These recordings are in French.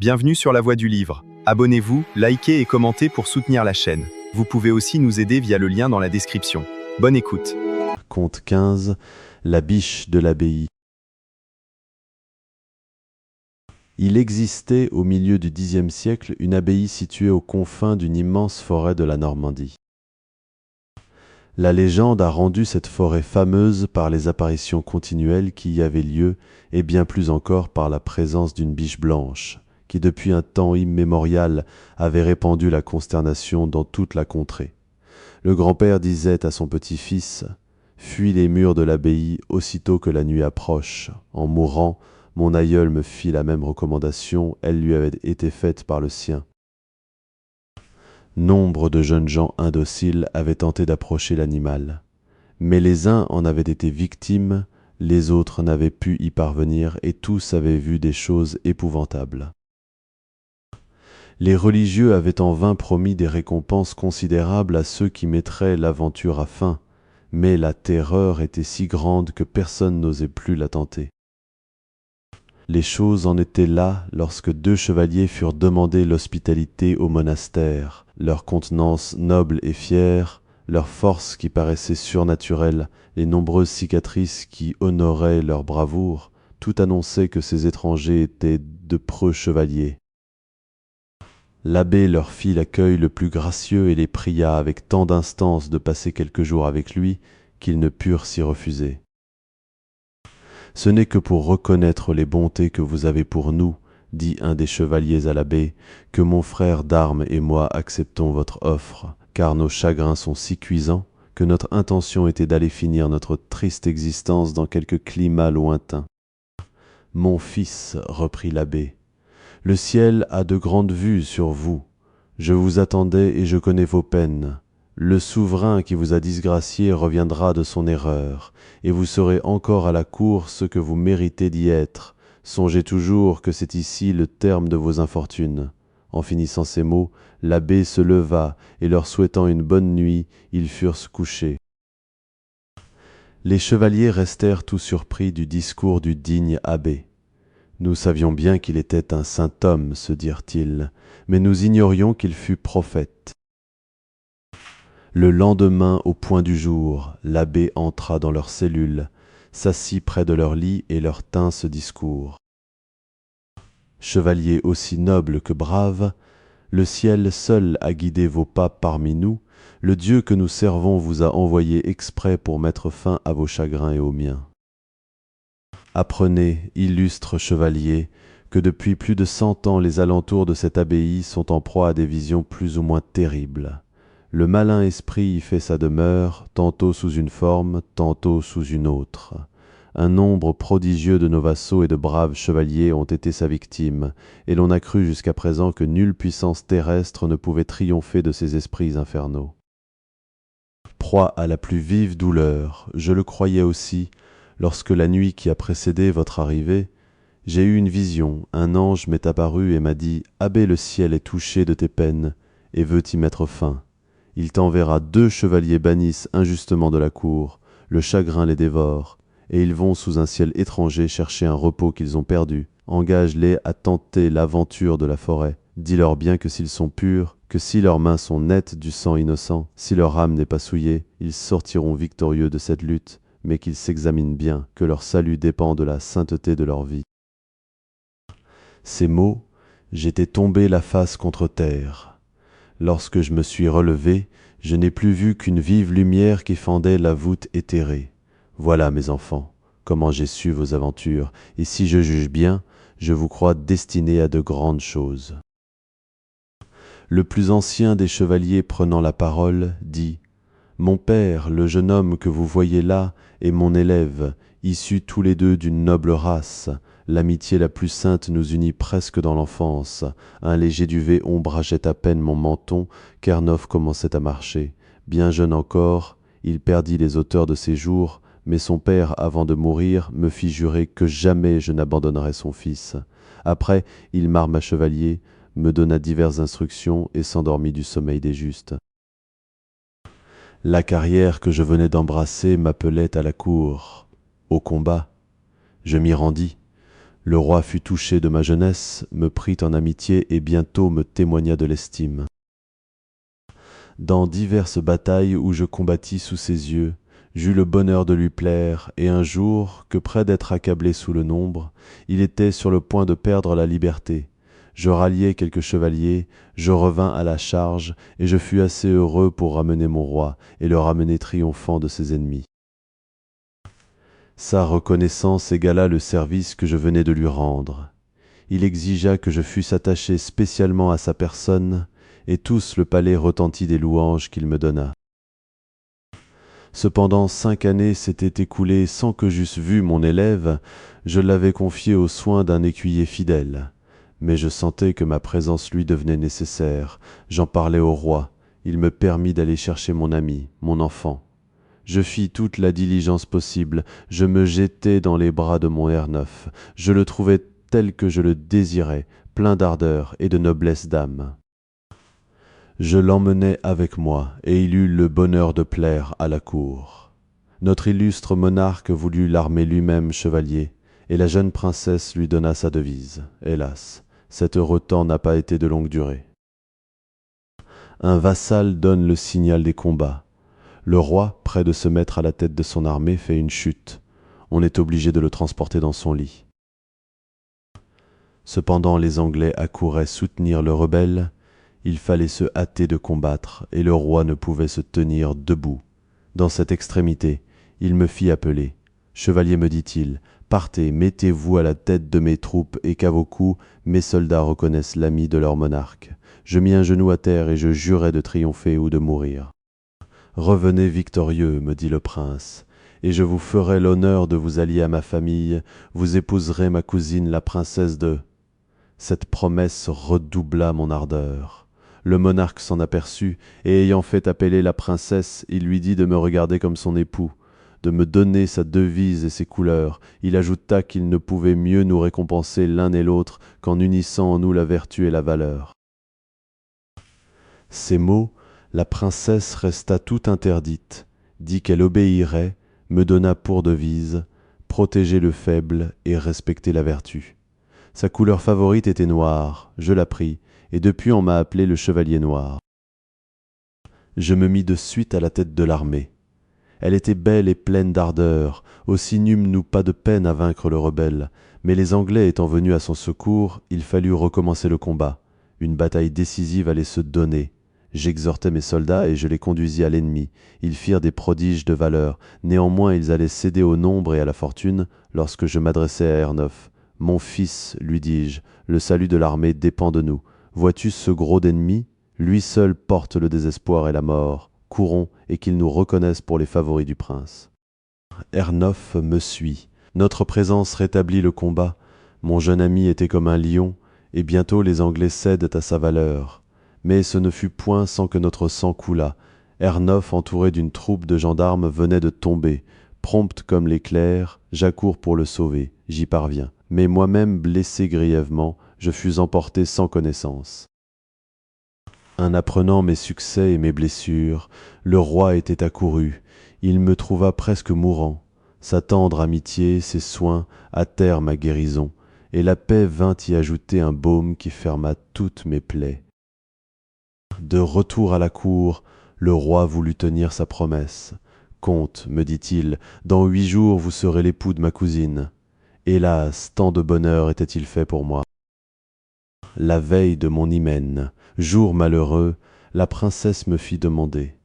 Bienvenue sur La Voix du Livre. Abonnez-vous, likez et commentez pour soutenir la chaîne. Vous pouvez aussi nous aider via le lien dans la description. Bonne écoute. Conte 15, la biche de l'abbaye. Il existait au milieu du Xe siècle une abbaye située aux confins d'une immense forêt de la Normandie. La légende a rendu cette forêt fameuse par les apparitions continuelles qui y avaient lieu et bien plus encore par la présence d'une biche blanche, qui depuis un temps immémorial avait répandu la consternation dans toute la contrée. Le grand-père disait à son petit-fils « Fuis les murs de l'abbaye aussitôt que la nuit approche. En mourant, mon aïeul me fit la même recommandation, elle lui avait été faite par le sien. » Nombre de jeunes gens indociles avaient tenté d'approcher l'animal, mais les uns en avaient été victimes, les autres n'avaient pu y parvenir et tous avaient vu des choses épouvantables. Les religieux avaient en vain promis des récompenses considérables à ceux qui mettraient l'aventure à fin, mais la terreur était si grande que personne n'osait plus la tenter. Les choses en étaient là lorsque deux chevaliers furent demander l'hospitalité au monastère. Leur contenance noble et fière, leur force qui paraissait surnaturelle, les nombreuses cicatrices qui honoraient leur bravoure, tout annonçait que ces étrangers étaient de preux chevaliers. L'abbé leur fit l'accueil le plus gracieux et les pria avec tant d'instance de passer quelques jours avec lui qu'ils ne purent s'y refuser. « Ce n'est que pour reconnaître les bontés que vous avez pour nous, dit un des chevaliers à l'abbé, que mon frère d'armes et moi acceptons votre offre, car nos chagrins sont si cuisants que notre intention était d'aller finir notre triste existence dans quelque climat lointain. »« Mon fils, reprit l'abbé, le ciel a de grandes vues sur vous. Je vous attendais et je connais vos peines. Le souverain qui vous a disgracié reviendra de son erreur, et vous serez encore à la cour ce que vous méritez d'y être. Songez toujours que c'est ici le terme de vos infortunes. » En finissant ces mots, l'abbé se leva, et leur souhaitant une bonne nuit, ils furent se coucher. Les chevaliers restèrent tout surpris du discours du digne abbé. Nous savions bien qu'il était un saint homme, se dirent-ils, mais nous ignorions qu'il fût prophète. Le lendemain, au point du jour, l'abbé entra dans leur cellule, s'assit près de leur lit et leur tint ce discours. Chevalier aussi noble que brave, le ciel seul a guidé vos pas parmi nous, le Dieu que nous servons vous a envoyé exprès pour mettre fin à vos chagrins et aux miens. Apprenez, illustres chevaliers, que depuis plus de 100 ans les alentours de cette abbaye sont en proie à des visions plus ou moins terribles. Le malin esprit y fait sa demeure, tantôt sous une forme, tantôt sous une autre. Un nombre prodigieux de nos vassaux et de braves chevaliers ont été sa victime, et l'on a cru jusqu'à présent que nulle puissance terrestre ne pouvait triompher de ces esprits infernaux. Proie à la plus vive douleur, je le croyais aussi, lorsque la nuit qui a précédé votre arrivée, j'ai eu une vision, un ange m'est apparu et m'a dit « Abbé, le ciel est touché de tes peines et veut y mettre fin. Il t'enverra 2 chevaliers bannissent injustement de la cour, le chagrin les dévore, et ils vont sous un ciel étranger chercher un repos qu'ils ont perdu. Engage-les à tenter l'aventure de la forêt. Dis-leur bien que s'ils sont purs, que si leurs mains sont nettes du sang innocent, si leur âme n'est pas souillée, ils sortiront victorieux de cette lutte, mais qu'ils s'examinent bien, que leur salut dépend de la sainteté de leur vie. » Ces mots, j'étais tombé la face contre terre. Lorsque je me suis relevé, je n'ai plus vu qu'une vive lumière qui fendait la voûte éthérée. Voilà, mes enfants, comment j'ai su vos aventures, et si je juge bien, je vous crois destinés à de grandes choses. Le plus ancien des chevaliers prenant la parole, dit « Mon père, le jeune homme que vous voyez là, est mon élève, issus tous les deux d'une noble race. L'amitié la plus sainte nous unit presque dans l'enfance. Un léger duvet ombrageait à peine mon menton, Kernov commençait à marcher. Bien jeune encore, il perdit les auteurs de ses jours, mais son père, avant de mourir, me fit jurer que jamais je n'abandonnerais son fils. Après, il m'arma chevalier, me donna diverses instructions et s'endormit du sommeil des justes. La carrière que je venais d'embrasser m'appelait à la cour, au combat. Je m'y rendis. Le roi fut touché de ma jeunesse, me prit en amitié et bientôt me témoigna de l'estime. Dans diverses batailles où je combattis sous ses yeux, j'eus le bonheur de lui plaire, et un jour, que près d'être accablé sous le nombre, il était sur le point de perdre la liberté. Je ralliai quelques chevaliers, je revins à la charge, et je fus assez heureux pour ramener mon roi, et le ramener triomphant de ses ennemis. Sa reconnaissance égala le service que je venais de lui rendre. Il exigea que je fusse attaché spécialement à sa personne, et tous le palais retentit des louanges qu'il me donna. Cependant 5 années s'étaient écoulées sans que j'eusse vu mon élève, je l'avais confié aux soins d'un écuyer fidèle. Mais je sentais que ma présence lui devenait nécessaire, j'en parlai au roi, il me permit d'aller chercher mon ami, mon enfant. Je fis toute la diligence possible, je me jetai dans les bras de mon Ernof, je le trouvai tel que je le désirais, plein d'ardeur et de noblesse d'âme. Je l'emmenai avec moi, et il eut le bonheur de plaire à la cour. Notre illustre monarque voulut l'armer lui-même chevalier, et la jeune princesse lui donna sa devise. Hélas, cet heureux temps n'a pas été de longue durée. Un vassal donne le signal des combats. Le roi, près de se mettre à la tête de son armée, fait une chute. On est obligé de le transporter dans son lit. Cependant les Anglais accouraient soutenir le rebelle. Il fallait se hâter de combattre, et le roi ne pouvait se tenir debout. Dans cette extrémité, il me fit appeler. « Chevalier, me dit-il, partez, mettez-vous à la tête de mes troupes, et qu'à vos coups, mes soldats reconnaissent l'ami de leur monarque. » Je mis un genou à terre, et je jurai de triompher ou de mourir. « Revenez victorieux, me dit le prince, et je vous ferai l'honneur de vous allier à ma famille, vous épouserez ma cousine la princesse de... » Cette promesse redoubla mon ardeur. Le monarque s'en aperçut, et ayant fait appeler la princesse, il lui dit de me regarder comme son époux, de me donner sa devise et ses couleurs. Il ajouta qu'il ne pouvait mieux nous récompenser l'un et l'autre qu'en unissant en nous la vertu et la valeur. Ces mots, la princesse resta tout interdite, dit qu'elle obéirait, me donna pour devise « protéger le faible et respecter la vertu ». Sa couleur favorite était noire, je la pris, et depuis on m'a appelé le chevalier noir. Je me mis de suite à la tête de l'armée. Elle était belle et pleine d'ardeur, aussi n'eûmes-nous pas de peine à vaincre le rebelle, mais les Anglais étant venus à son secours, il fallut recommencer le combat. Une bataille décisive allait se donner. J'exhortai mes soldats et je les conduisis à l'ennemi. Ils firent des prodiges de valeur. Néanmoins, ils allaient céder au nombre et à la fortune lorsque je m'adressai à Ernof. « Mon fils, lui dis-je, le salut de l'armée dépend de nous. Vois-tu ce gros d'ennemi? Lui seul porte le désespoir et la mort. Courons et qu'il nous reconnaisse pour les favoris du prince. » Ernof me suit. Notre présence rétablit le combat. Mon jeune ami était comme un lion, et bientôt les Anglais cèdent à sa valeur. Mais ce ne fut point sans que notre sang coulât. Ernof, entouré d'une troupe de gendarmes, venait de tomber. Prompte comme l'éclair, j'accours pour le sauver. J'y parviens. Mais moi-même blessé grièvement, je fus emporté sans connaissance. En apprenant mes succès et mes blessures, le roi était accouru. Il me trouva presque mourant. Sa tendre amitié, ses soins, hâtèrent ma guérison, et la paix vint y ajouter un baume qui ferma toutes mes plaies. De retour à la cour, le roi voulut tenir sa promesse. « Comte, me dit-il, dans 8 jours vous serez l'époux de ma cousine. » Hélas, tant de bonheur était-il fait pour moi. La veille de mon hymen, jour malheureux, la princesse me fit demander.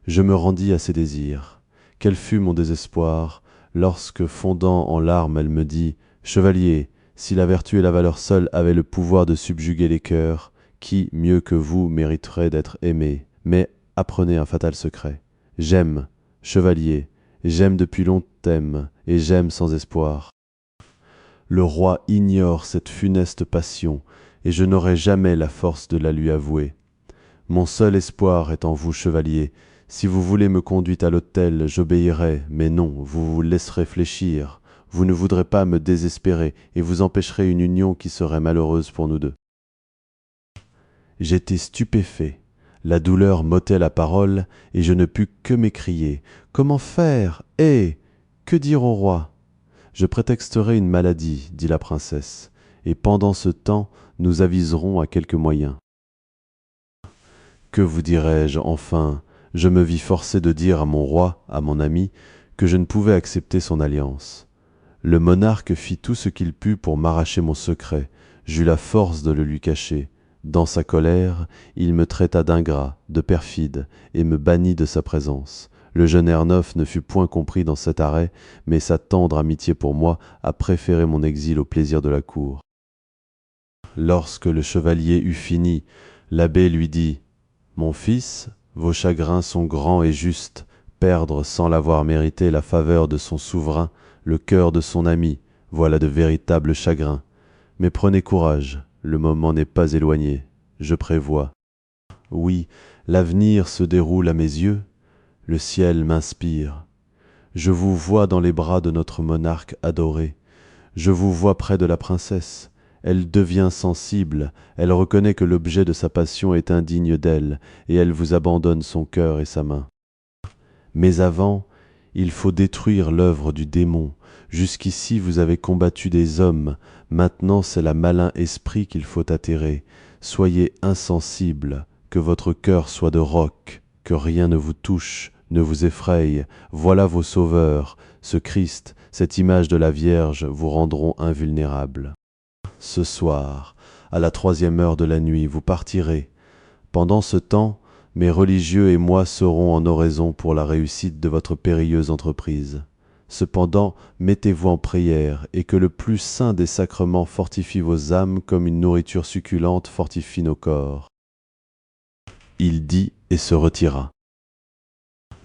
Je me rendis à ses désirs. Quel fut mon désespoir, lorsque, fondant en larmes, elle me dit « Chevalier, si la vertu et la valeur seules avaient le pouvoir de subjuguer les cœurs, qui, mieux que vous, mériterait d'être aimé? Mais apprenez un fatal secret. J'aime, chevalier, j'aime depuis longtemps, et j'aime sans espoir. Le roi ignore cette funeste passion, et je n'aurai jamais la force de la lui avouer. Mon seul espoir est en vous, chevalier. Si vous voulez me conduire à l'autel, j'obéirai, mais non, vous vous laisserez fléchir. Vous ne voudrez pas me désespérer, et vous empêcherez une union qui serait malheureuse pour nous deux. » J'étais stupéfait. La douleur m'ôtait la parole, et je ne pus que m'écrier. « Comment faire? Que dire au roi ?» Je prétexterai une maladie, dit la princesse, et pendant ce temps, nous aviserons à quelque moyen. Que vous dirai-je, enfin, je me vis forcé de dire à mon roi, à mon ami, que je ne pouvais accepter son alliance. Le monarque fit tout ce qu'il put pour m'arracher mon secret, j'eus la force de le lui cacher. Dans sa colère, il me traita d'ingrat, de perfide, et me bannit de sa présence. Le jeune Ernof ne fut point compris dans cet arrêt, mais sa tendre amitié pour moi a préféré mon exil au plaisir de la cour. Lorsque le chevalier eut fini, l'abbé lui dit « Mon fils, vos chagrins sont grands et justes, perdre sans l'avoir mérité la faveur de son souverain, le cœur de son ami, voilà de véritables chagrins. Mais prenez courage, le moment n'est pas éloigné, je prévois. Oui, l'avenir se déroule à mes yeux, le ciel m'inspire. Je vous vois dans les bras de notre monarque adoré, je vous vois près de la princesse. Elle devient sensible, elle reconnaît que l'objet de sa passion est indigne d'elle, et elle vous abandonne son cœur et sa main. Mais avant, il faut détruire l'œuvre du démon. Jusqu'ici vous avez combattu des hommes, maintenant c'est la malin esprit qu'il faut atterrer. Soyez insensible, que votre cœur soit de roc, que rien ne vous touche, ne vous effraie. Voilà vos sauveurs, ce Christ, cette image de la Vierge vous rendront invulnérables. Ce soir, à la 3e heure de la nuit, vous partirez. Pendant ce temps, mes religieux et moi serons en oraison pour la réussite de votre périlleuse entreprise. Cependant, mettez-vous en prière, et que le plus saint des sacrements fortifie vos âmes comme une nourriture succulente fortifie nos corps. Il dit et se retira.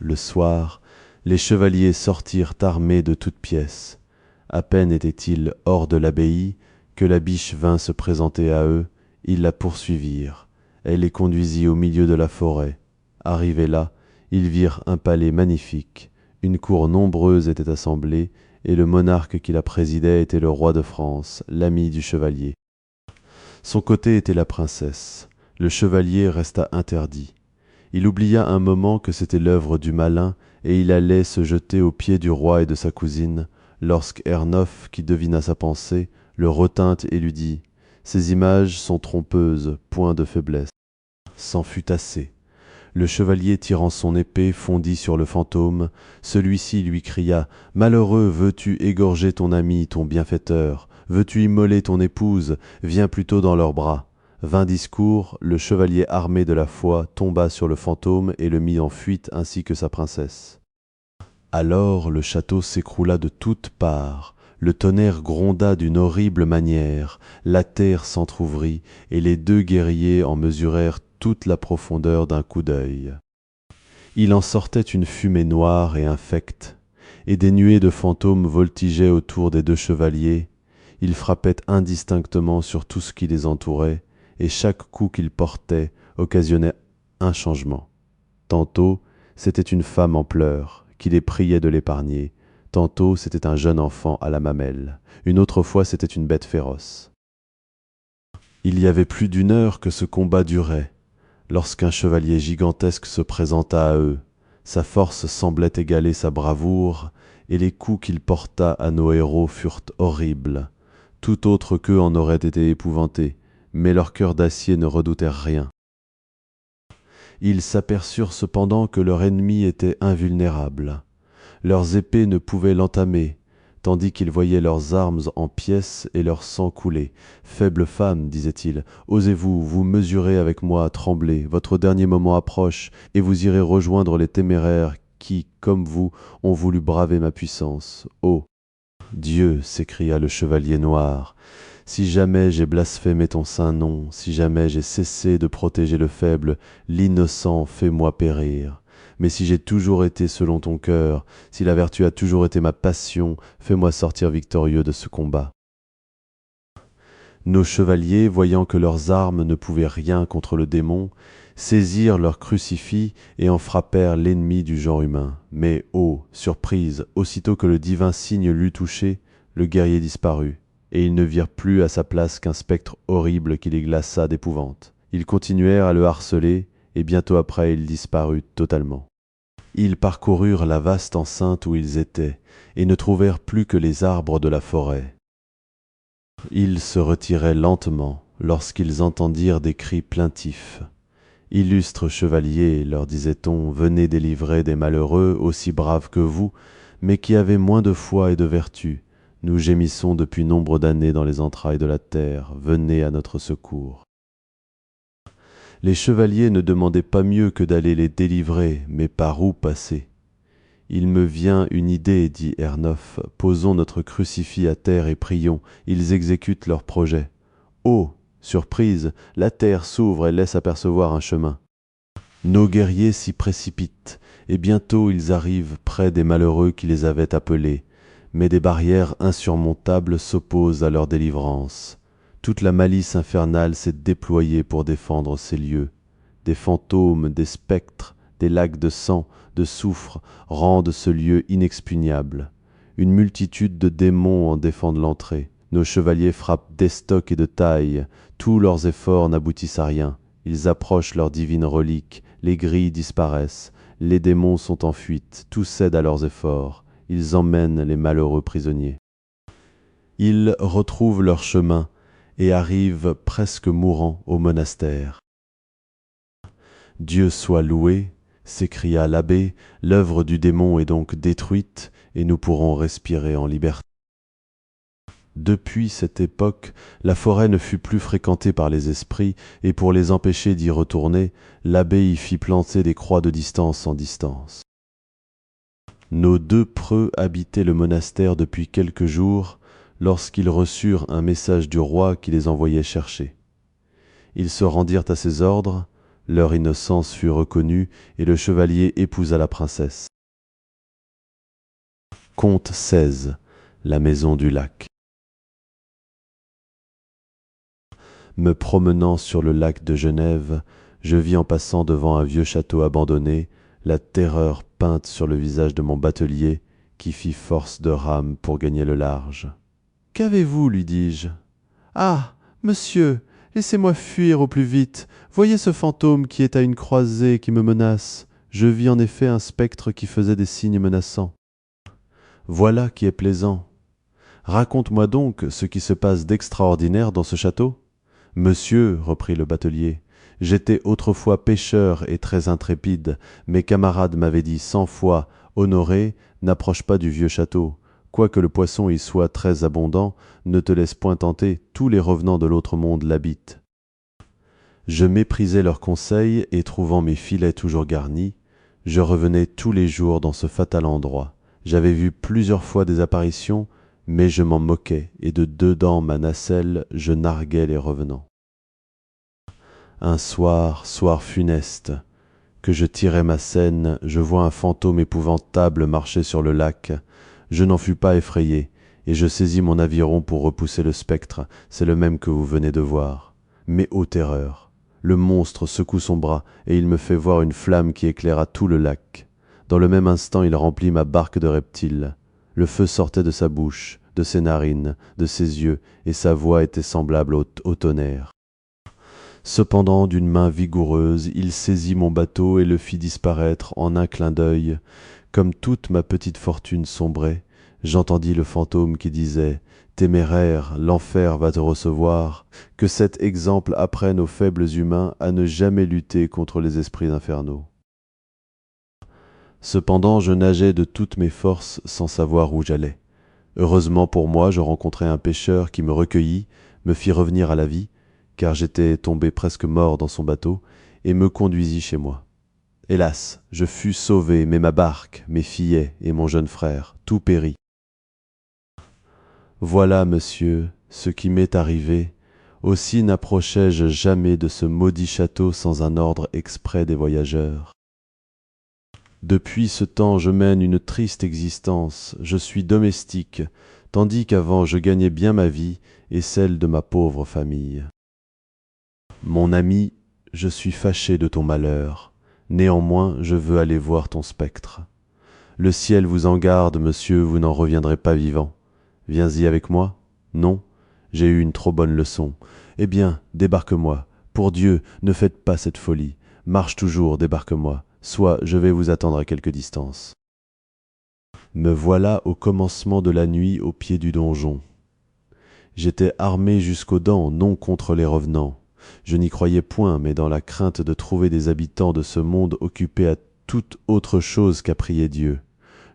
Le soir, les chevaliers sortirent armés de toutes pièces. À peine étaient-ils hors de l'abbaye, que la biche vint se présenter à eux, ils la poursuivirent. Elle les conduisit au milieu de la forêt. Arrivés là, ils virent un palais magnifique. Une cour nombreuse était assemblée, et le monarque qui la présidait était le roi de France, l'ami du chevalier. Son côté était la princesse. Le chevalier resta interdit. Il oublia un moment que c'était l'œuvre du malin, et il allait se jeter aux pieds du roi et de sa cousine, lorsque Ernof, qui devina sa pensée, le retint et lui dit « Ces images sont trompeuses, point de faiblesse. » C'en fut assez. Le chevalier tirant son épée fondit sur le fantôme. Celui-ci lui cria « Malheureux, veux-tu égorger ton ami, ton bienfaiteur? Veux-tu immoler ton épouse? Viens plutôt dans leurs bras. » Vain discours, le chevalier armé de la foi tomba sur le fantôme et le mit en fuite ainsi que sa princesse. Alors le château s'écroula de toutes parts. Le tonnerre gronda d'une horrible manière, la terre s'entr'ouvrit, et les deux guerriers en mesurèrent toute la profondeur d'un coup d'œil. Il en sortait une fumée noire et infecte, et des nuées de fantômes voltigeaient autour des deux chevaliers. Ils frappaient indistinctement sur tout ce qui les entourait, et chaque coup qu'ils portaient occasionnait un changement. Tantôt, c'était une femme en pleurs, qui les priait de l'épargner. Tantôt, c'était un jeune enfant à la mamelle. Une autre fois, c'était une bête féroce. Il y avait plus d'1 heure que ce combat durait, lorsqu'un chevalier gigantesque se présenta à eux. Sa force semblait égaler sa bravoure, et les coups qu'il porta à nos héros furent horribles. Tout autre qu'eux en aurait été épouvanté, mais leurs cœurs d'acier ne redoutèrent rien. Ils s'aperçurent cependant que leur ennemi était invulnérable. Leurs épées ne pouvaient l'entamer, tandis qu'ils voyaient leurs armes en pièces et leur sang couler. « Faible femme, disait-il, osez-vous vous mesurer avec moi à trembler, votre dernier moment approche, et vous irez rejoindre les téméraires qui, comme vous, ont voulu braver ma puissance. Oh Dieu, s'écria le chevalier noir, si jamais j'ai blasphémé ton saint nom, si jamais j'ai cessé de protéger le faible, l'innocent, fais-moi périr. Mais si j'ai toujours été selon ton cœur, si la vertu a toujours été ma passion, fais-moi sortir victorieux de ce combat. » Nos chevaliers, voyant que leurs armes ne pouvaient rien contre le démon, saisirent leurs crucifix et en frappèrent l'ennemi du genre humain. Mais, ô surprise, aussitôt que le divin signe l'eut touché, le guerrier disparut, et ils ne virent plus à sa place qu'un spectre horrible qui les glaça d'épouvante. Ils continuèrent à le harceler, et bientôt après il disparut totalement. Ils parcoururent la vaste enceinte où ils étaient, et ne trouvèrent plus que les arbres de la forêt. Ils se retiraient lentement lorsqu'ils entendirent des cris plaintifs. « Illustres chevaliers, leur disait-on, venez délivrer des malheureux aussi braves que vous, mais qui avez moins de foi et de vertu. Nous gémissons depuis nombre d'années dans les entrailles de la terre, venez à notre secours. » Les chevaliers ne demandaient pas mieux que d'aller les délivrer, mais par où passer? Il me vient une idée, dit Ernof, posons notre crucifix à terre et prions, ils exécutent leur projet. Oh, surprise, la terre s'ouvre et laisse apercevoir un chemin. Nos guerriers s'y précipitent, et bientôt ils arrivent près des malheureux qui les avaient appelés, mais des barrières insurmontables s'opposent à leur délivrance. Toute la malice infernale s'est déployée pour défendre ces lieux. Des fantômes, des spectres, des lacs de sang, de soufre rendent ce lieu inexpugnable. Une multitude de démons en défendent l'entrée. Nos chevaliers frappent d'estoc et de taille. Tous leurs efforts n'aboutissent à rien. Ils approchent leurs divines reliques. Les grilles disparaissent. Les démons sont en fuite. Tout cède à leurs efforts. Ils emmènent les malheureux prisonniers. Ils retrouvent leur chemin et arrivent presque mourants au monastère. « Dieu soit loué !» s'écria l'abbé, « l'œuvre du démon est donc détruite et nous pourrons respirer en liberté. » Depuis cette époque, la forêt ne fut plus fréquentée par les esprits, et pour les empêcher d'y retourner, l'abbé y fit planter des croix de distance en distance. Nos deux preux habitaient le monastère depuis quelques jours, lorsqu'ils reçurent un message du roi qui les envoyait chercher. Ils se rendirent à ses ordres, leur innocence fut reconnue, et le chevalier épousa la princesse. Conte XVI. La maison du lac. Me promenant sur le lac de Genève, je vis en passant devant un vieux château abandonné, la terreur peinte sur le visage de mon batelier, qui fit force de rame pour gagner le large. « Qu'avez-vous » lui dis-je. « Ah, monsieur, laissez-moi fuir au plus vite. Voyez ce fantôme qui est à une croisée qui me menace. Je vis en effet un spectre qui faisait des signes menaçants. »« Voilà qui est plaisant. Raconte-moi donc ce qui se passe d'extraordinaire dans ce château. » « Monsieur, reprit le batelier, j'étais autrefois pêcheur et très intrépide. Mes camarades m'avaient dit 100 fois, Honoré, n'approche pas du vieux château. Quoique le poisson y soit très abondant, ne te laisse point tenter, tous les revenants de l'autre monde l'habitent. Je méprisais leurs conseils et trouvant mes filets toujours garnis, je revenais tous les jours dans ce fatal endroit. J'avais vu plusieurs fois des apparitions, mais je m'en moquais, et de dedans ma nacelle, je narguais les revenants. Un soir funeste, que je tirais ma scène, je vois un fantôme épouvantable marcher sur le lac. Je n'en fus pas effrayé, et je saisis mon aviron pour repousser le spectre, c'est le même que vous venez de voir. Mais ô terreur! Le monstre secoue son bras, et il me fait voir une flamme qui éclaira tout le lac. Dans le même instant, il remplit ma barque de reptiles. Le feu sortait de sa bouche, de ses narines, de ses yeux, et sa voix était semblable au tonnerre. Cependant, d'une main vigoureuse, il saisit mon bateau et le fit disparaître en un clin d'œil. Comme toute ma petite fortune sombrait, j'entendis le fantôme qui disait « Téméraire, l'enfer va te recevoir, que cet exemple apprenne aux faibles humains à ne jamais lutter contre les esprits infernaux. » Cependant, je nageais de toutes mes forces sans savoir où j'allais. Heureusement pour moi, je rencontrai un pêcheur qui me recueillit, me fit revenir à la vie, car j'étais tombé presque mort dans son bateau, et me conduisit chez moi. Hélas, je fus sauvé, mais ma barque, mes fillets et mon jeune frère, tout périt. Voilà, monsieur, ce qui m'est arrivé. Aussi n'approchai-je jamais de ce maudit château sans un ordre exprès des voyageurs. Depuis ce temps, je mène une triste existence, je suis domestique, tandis qu'avant je gagnais bien ma vie et celle de ma pauvre famille. Mon ami, je suis fâché de ton malheur, néanmoins je veux aller voir ton spectre. Le ciel vous en garde, monsieur, vous n'en reviendrez pas vivant. Viens-y avec moi? Non? J'ai eu une trop bonne leçon. Eh bien, débarque-moi. Pour Dieu, ne faites pas cette folie. Marche toujours, débarque-moi. soit je vais vous attendre à quelque distance. Me voilà au commencement de la nuit au pied du donjon. J'étais armé jusqu'aux dents, non contre les revenants. Je n'y croyais point, mais dans la crainte de trouver des habitants de ce monde occupés à toute autre chose qu'à prier Dieu.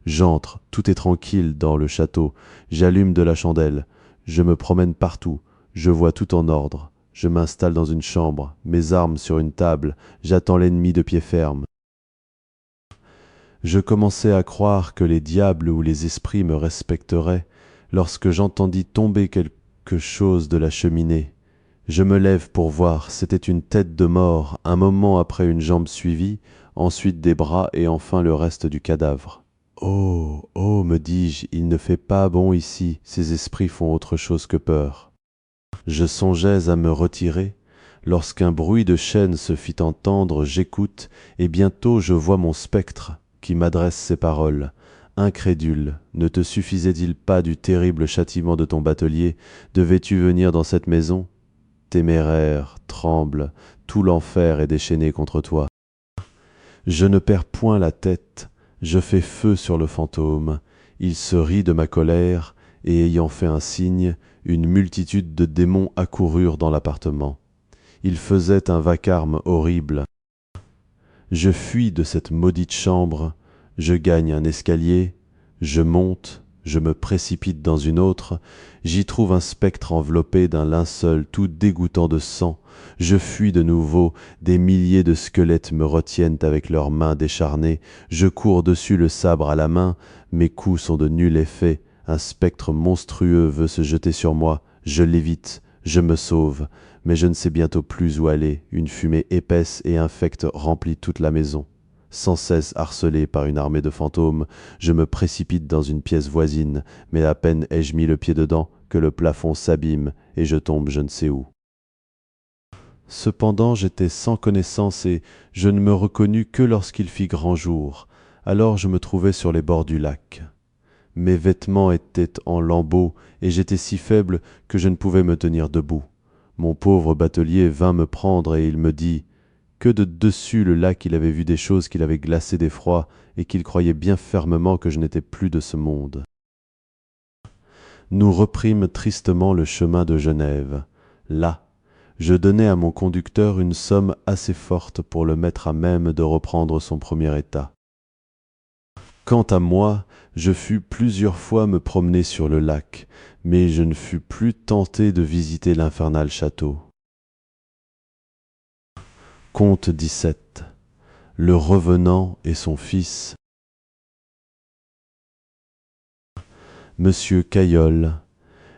J'entre, tout est tranquille dans le château, j'allume de la chandelle, je me promène partout, je vois tout en ordre, je m'installe dans une chambre, mes armes sur une table, j'attends l'ennemi de pied ferme. Je commençais à croire que les diables ou les esprits me respecteraient lorsque j'entendis tomber quelque chose de la cheminée. Je me lève pour voir, c'était une tête de mort, un moment après une jambe suivie, ensuite des bras et enfin le reste du cadavre. Oh, oh, me dis-je, il ne fait pas bon ici, ces esprits font autre chose que peur. Je songeais à me retirer, lorsqu'un bruit de chaîne se fit entendre, j'écoute, et bientôt je vois mon spectre, qui m'adresse ces paroles. Incrédule, ne te suffisait-il pas du terrible châtiment de ton batelier? Devais-tu venir dans cette maison? Téméraire, tremble, tout l'enfer est déchaîné contre toi. Je ne perds point la tête, je fais feu sur le fantôme. Il se rit de ma colère, et ayant fait un signe, une multitude de démons accoururent dans l'appartement. Il faisait un vacarme horrible. Je fuis de cette maudite chambre, je gagne un escalier, je monte, je me précipite dans une autre, j'y trouve un spectre enveloppé d'un linceul tout dégouttant de sang, je fuis de nouveau, des milliers de squelettes me retiennent avec leurs mains décharnées, je cours dessus le sabre à la main, mes coups sont de nul effet, un spectre monstrueux veut se jeter sur moi, je l'évite, je me sauve, mais je ne sais bientôt plus où aller, une fumée épaisse et infecte remplit toute la maison. Sans cesse harcelé par une armée de fantômes, je me précipite dans une pièce voisine, mais à peine ai-je mis le pied dedans que le plafond s'abîme et je tombe je ne sais où. Cependant j'étais sans connaissance et je ne me reconnus que lorsqu'il fit grand jour. Alors je me trouvai sur les bords du lac. Mes vêtements étaient en lambeaux et j'étais si faible que je ne pouvais me tenir debout. Mon pauvre batelier vint me prendre et il me dit que de dessus le lac il avait vu des choses qu'il avait glacées d'effroi et qu'il croyait bien fermement que je n'étais plus de ce monde. Nous reprîmes tristement le chemin de Genève. Là, je donnai à mon conducteur une somme assez forte pour le mettre à même de reprendre son premier état. Quant à moi, je fus plusieurs fois me promener sur le lac, mais je ne fus plus tenté de visiter l'infernal château. Conte 17. Le revenant et son fils. Monsieur Caillol,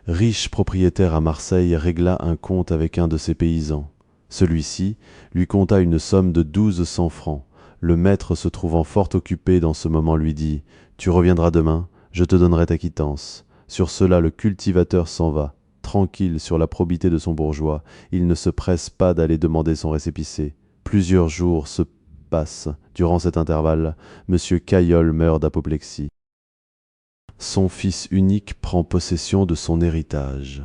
riche propriétaire à Marseille, régla un compte avec un de ses paysans. Celui-ci lui compta une somme de 1200 francs. Le maître, se trouvant fort occupé dans ce moment, lui dit « Tu reviendras demain, je te donnerai ta quittance. » Sur cela, le cultivateur s'en va. Tranquille sur la probité de son bourgeois, il ne se presse pas d'aller demander son récépissé. Plusieurs jours se passent. Durant cet intervalle, monsieur Caillol meurt d'apoplexie. Son fils unique prend possession de son héritage.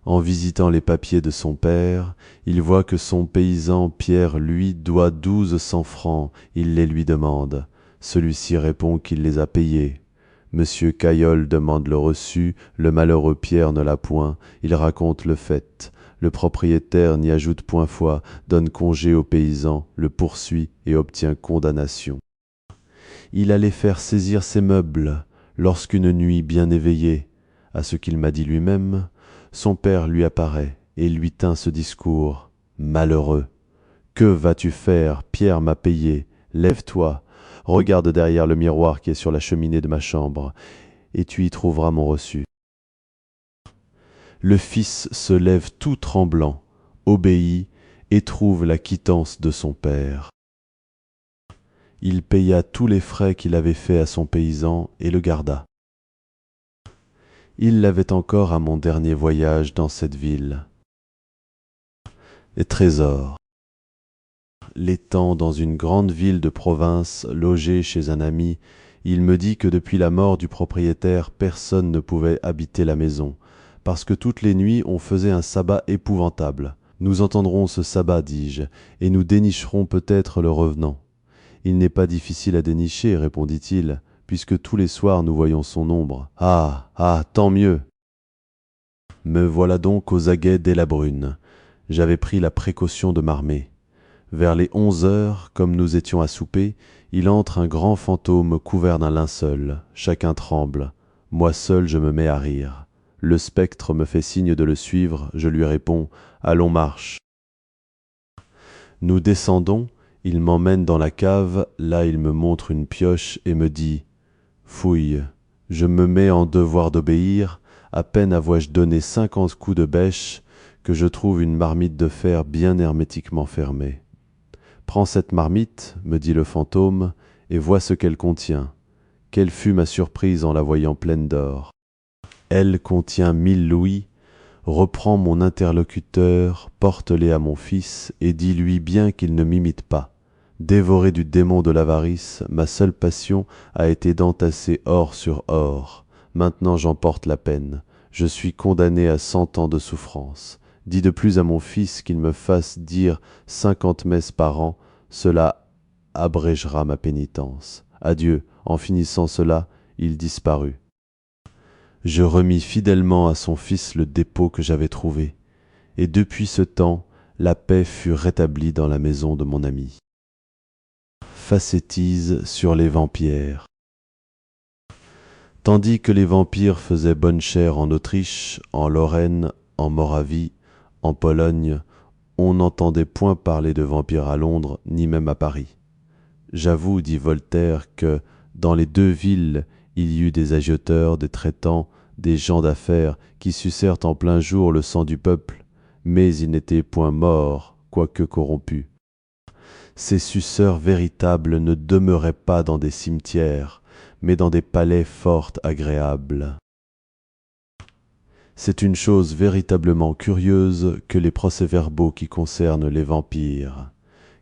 En visitant les papiers de son père, il voit que son paysan Pierre lui doit 1200 francs. Il les lui demande. Celui-ci répond qu'il les a payés. Monsieur Caillol demande le reçu, le malheureux Pierre ne l'a point, il raconte le fait. Le propriétaire n'y ajoute point foi, donne congé au paysan, le poursuit et obtient condamnation. Il allait faire saisir ses meubles, lorsqu'une nuit bien éveillée, à ce qu'il m'a dit lui-même, son père lui apparaît et lui tint ce discours. « Malheureux, que vas-tu faire? Pierre m'a payé. Lève-toi, regarde derrière le miroir qui est sur la cheminée de ma chambre, et tu y trouveras mon reçu. » Le fils se lève tout tremblant, obéit et trouve la quittance de son père. Il paya tous les frais qu'il avait faits à son paysan et le garda. Il l'avait encore à mon dernier voyage dans cette ville. Les trésors. L'étant dans une grande ville de province, logé chez un ami, il me dit que depuis la mort du propriétaire, personne ne pouvait habiter la maison, parce que toutes les nuits on faisait un sabbat épouvantable. Nous entendrons ce sabbat, dis-je, et nous dénicherons peut-être le revenant. Il n'est pas difficile à dénicher, répondit-il, puisque tous les soirs nous voyons son ombre. Ah, ah, tant mieux. Me voilà donc aux aguets dès la brune. J'avais pris la précaution de m'armer. Vers les 11 heures, comme nous étions à souper, il entre un grand fantôme couvert d'un linceul. Chacun tremble. Moi seul je me mets à rire. Le spectre me fait signe de le suivre, je lui réponds « Allons, marche !» Nous descendons, il m'emmène dans la cave, là il me montre une pioche et me dit « Fouille !» Je me mets en devoir d'obéir, à peine avouai-je donné 50 coups de bêche que je trouve une marmite de fer bien hermétiquement fermée. « Prends cette marmite, me dit le fantôme, et vois ce qu'elle contient. » Quelle fut ma surprise en la voyant pleine d'or. Elle contient 1000 louis. Reprends mon interlocuteur, porte-les à mon fils, et dis-lui bien qu'il ne m'imite pas. Dévoré du démon de l'avarice, ma seule passion a été d'entasser or sur or. Maintenant j'en porte la peine. Je suis condamné à 100 ans de souffrance. Dis de plus à mon fils qu'il me fasse dire 50 messes par an, cela abrégera ma pénitence. Adieu. En finissant cela, il disparut. Je remis fidèlement à son fils le dépôt que j'avais trouvé, et depuis ce temps, la paix fut rétablie dans la maison de mon ami. Facétise sur les vampires. Tandis que les vampires faisaient bonne chère en Autriche, en Lorraine, en Moravie, en Pologne, on n'entendait point parler de vampires à Londres, ni même à Paris. J'avoue, dit Voltaire, que dans les deux villes, il y eut des agioteurs, des traitants, des gens d'affaires qui sucèrent en plein jour le sang du peuple, mais ils n'étaient point morts, quoique corrompus. Ces suceurs véritables ne demeuraient pas dans des cimetières, mais dans des palais fort agréables. C'est une chose véritablement curieuse que les procès-verbaux qui concernent les vampires.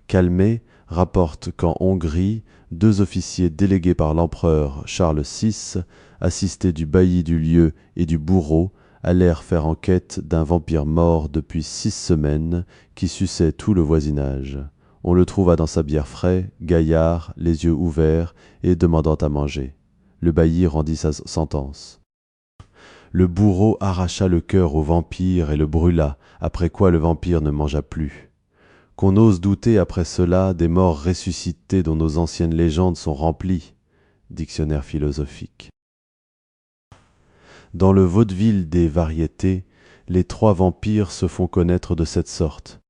Calmet rapporte qu'en Hongrie, 2 officiers délégués par l'empereur Charles VI, assistés du bailli du lieu et du bourreau, allèrent faire enquête d'un vampire mort depuis 6 semaines qui suçait tout le voisinage. On le trouva dans sa bière frais, gaillard, les yeux ouverts et demandant à manger. Le bailli rendit sa sentence. Le bourreau arracha le cœur au vampire et le brûla, après quoi le vampire ne mangea plus. Qu'on ose douter après cela des morts ressuscités dont nos anciennes légendes sont remplies. Dictionnaire philosophique. Dans le vaudeville des variétés, les 3 vampires se font connaître de cette sorte.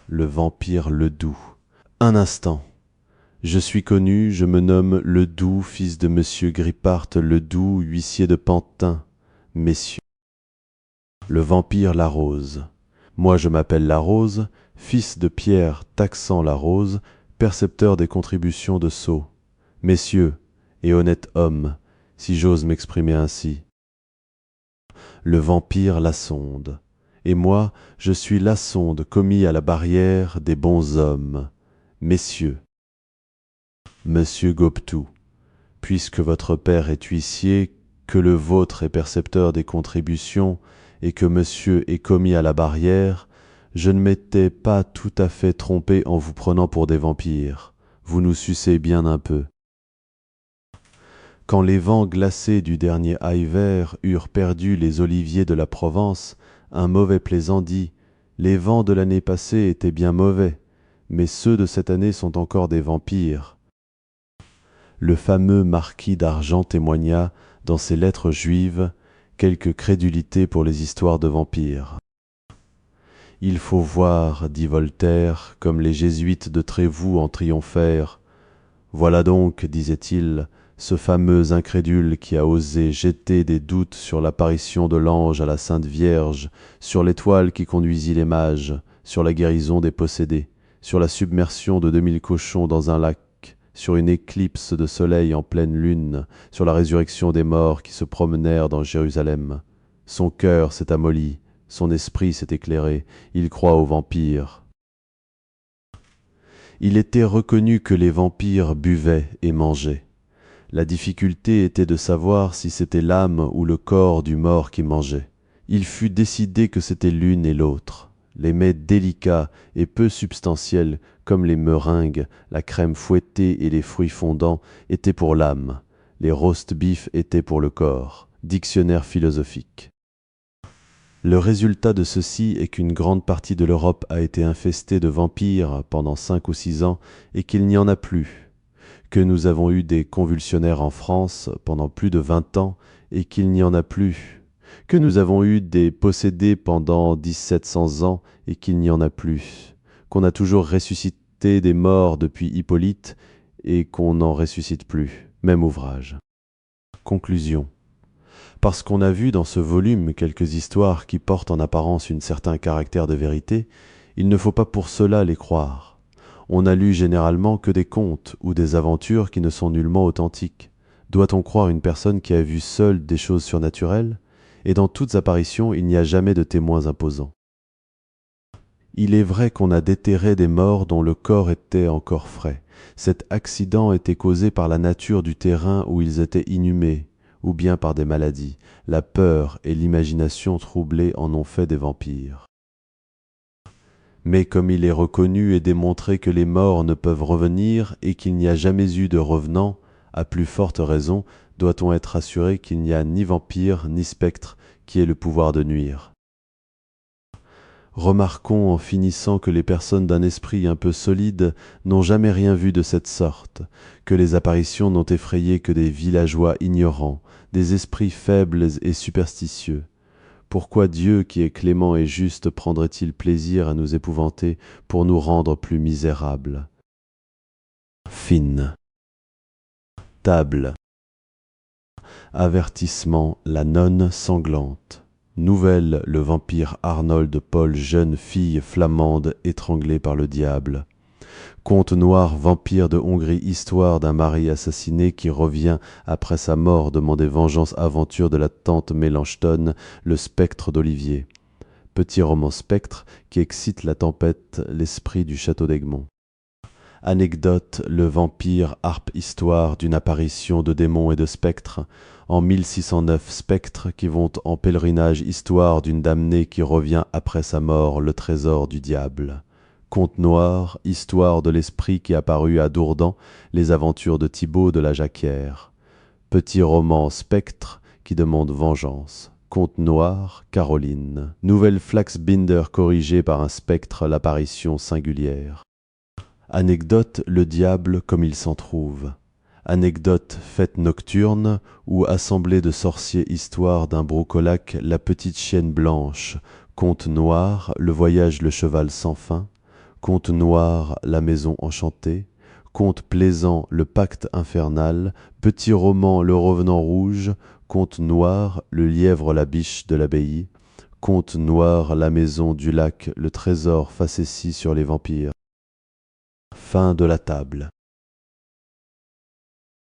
Le vampire Ledoux. Un instant. Je suis connu, je me nomme Ledoux, fils de monsieur Grippart Ledoux, huissier de Pantin. Messieurs. Le vampire Larose. Moi je m'appelle Larose, fils de Pierre Taxant Larose, percepteur des contributions de Sceaux. Messieurs, et honnêtes hommes, si j'ose m'exprimer ainsi. Le vampire Lassonde. Et moi, je suis Lassonde commis à la barrière des bons hommes. Messieurs. Monsieur Gobetout, puisque votre père est huissier, que le vôtre est percepteur des contributions, et que monsieur est commis à la barrière, je ne m'étais pas tout à fait trompé en vous prenant pour des vampires. Vous nous sucez bien un peu. Quand les vents glacés du dernier hiver eurent perdu les oliviers de la Provence, un mauvais plaisant dit « Les vents de l'année passée étaient bien mauvais, mais ceux de cette année sont encore des vampires. » Le fameux marquis d'Argent témoigna, dans ses lettres juives, quelque crédulité pour les histoires de vampires. « Il faut voir, dit Voltaire, comme les jésuites de Trévoux en triomphèrent. Voilà donc, disait-il, ce fameux incrédule qui a osé jeter des doutes sur l'apparition de l'ange à la Sainte Vierge, sur l'étoile qui conduisit les mages, sur la guérison des possédés, sur la submersion de 2000 cochons dans un lac, sur une éclipse de soleil en pleine lune, sur la résurrection des morts qui se promenèrent dans Jérusalem. Son cœur s'est amolli, son esprit s'est éclairé, il croit aux vampires. » Il était reconnu que les vampires buvaient et mangeaient. La difficulté était de savoir si c'était l'âme ou le corps du mort qui mangeait. Il fut décidé que c'était l'une et l'autre. Les mets délicats et peu substantiels comme les meringues, la crème fouettée et les fruits fondants étaient pour l'âme, les roast beef étaient pour le corps. Dictionnaire philosophique. Le résultat de ceci est qu'une grande partie de l'Europe a été infestée de vampires pendant 5 ou 6 ans et qu'il n'y en a plus, que nous avons eu des convulsionnaires en France pendant plus de 20 ans et qu'il n'y en a plus, que nous avons eu des possédés pendant 1700 ans et qu'il n'y en a plus, qu'on a toujours ressuscité des morts depuis Hippolyte et qu'on n'en ressuscite plus. Même ouvrage. Conclusion. Parce qu'on a vu dans ce volume quelques histoires qui portent en apparence un certain caractère de vérité, il ne faut pas pour cela les croire. On n'a lu généralement que des contes ou des aventures qui ne sont nullement authentiques. Doit-on croire une personne qui a vu seule des choses surnaturelles? Et dans toutes apparitions, il n'y a jamais de témoins imposants. Il est vrai qu'on a déterré des morts dont le corps était encore frais. Cet accident était causé par la nature du terrain où ils étaient inhumés, ou bien par des maladies. La peur et l'imagination troublée en ont fait des vampires. Mais comme il est reconnu et démontré que les morts ne peuvent revenir et qu'il n'y a jamais eu de revenants, à plus forte raison doit-on être assuré qu'il n'y a ni vampire ni spectre qui ait le pouvoir de nuire. Remarquons en finissant que les personnes d'un esprit un peu solide n'ont jamais rien vu de cette sorte, que les apparitions n'ont effrayé que des villageois ignorants, des esprits faibles et superstitieux. Pourquoi Dieu, qui est clément et juste, prendrait-il plaisir à nous épouvanter pour nous rendre plus misérables? Fine. Table. Avertissement, la nonne sanglante. Nouvelle, le vampire Arnold Paul, jeune fille flamande étranglée par le diable. Conte noir, vampire de Hongrie, histoire d'un mari assassiné qui revient après sa mort demander vengeance, aventure de la tante Mélanchton, le spectre d'Olivier. Petit roman spectre qui excite la tempête, l'esprit du château d'Egmont. Anecdote, le vampire, harpe histoire d'une apparition de démons et de spectres. En 1609, spectres qui vont en pèlerinage, histoire d'une damnée qui revient après sa mort, le trésor du diable. Conte noir, histoire de l'esprit qui apparut à Dourdan, les aventures de Thibaut de la Jacquière. Petit roman spectre qui demande vengeance. Conte noir, Caroline. Nouvelle Flaxbinder corrigée par un spectre, l'apparition singulière. Anecdote, le diable comme il s'en trouve. Anecdote, fête nocturne ou assemblée de sorciers, histoire d'un brocolac, la petite chienne blanche. Conte noir, le voyage, le cheval sans fin. Conte noir, la maison enchantée. Conte plaisant, le pacte infernal. Petit roman, le revenant rouge. Conte noir, le lièvre, la biche de l'abbaye. Conte noir, la maison du lac, le trésor facétie sur les vampires. Fin de la table.